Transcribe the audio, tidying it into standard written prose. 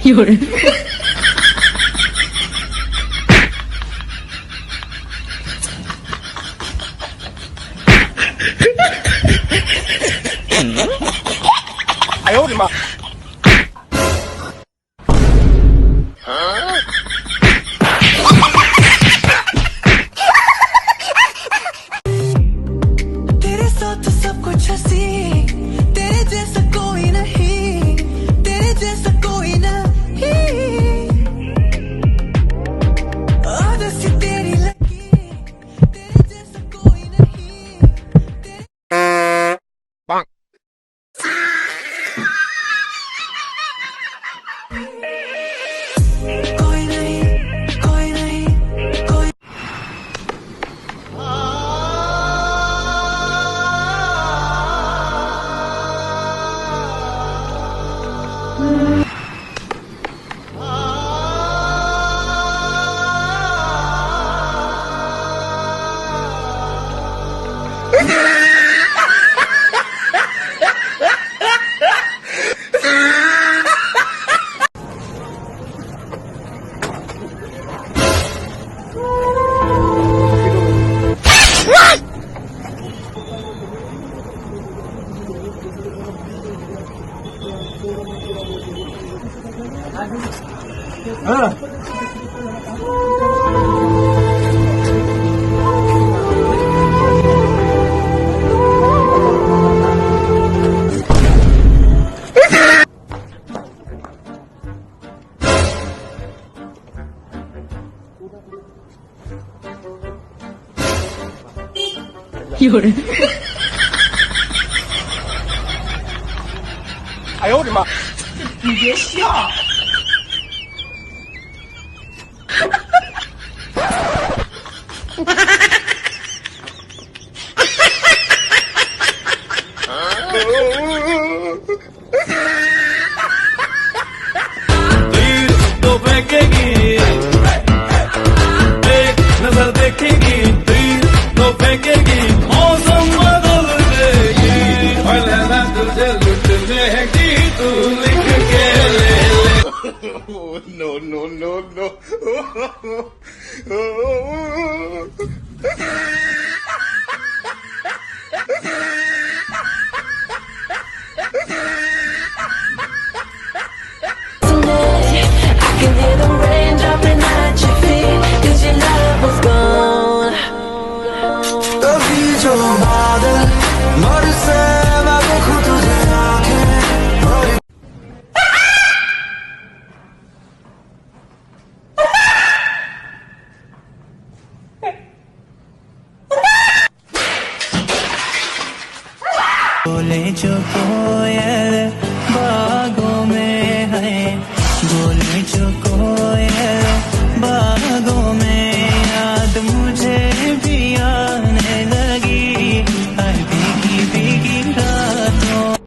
有人。哎呦我的妈！तेरे साथ सब कुछ हंसी, तेरे जैसा कोई नहीं, तेरे जैसा कोई नहीं। आदत सी तेरी लगी, तेरे जैसा कोई नहीं। कोई नहीं, कोई नहीं, कोई有人。哎呦我的妈你别笑。तीर तो फेंकेगी, देख नजर देखेगी, तीर तो फेंकेगी, मौसम बदल देगी, फलना तुझे लुटने की तू लिख के ले ले। No no no no I can hear the rain dropping at your feet, 'cause your love was gone. कभी जो बादल बरसे मैं देखूं तुझे आंखें भरी। बोले जो कोयल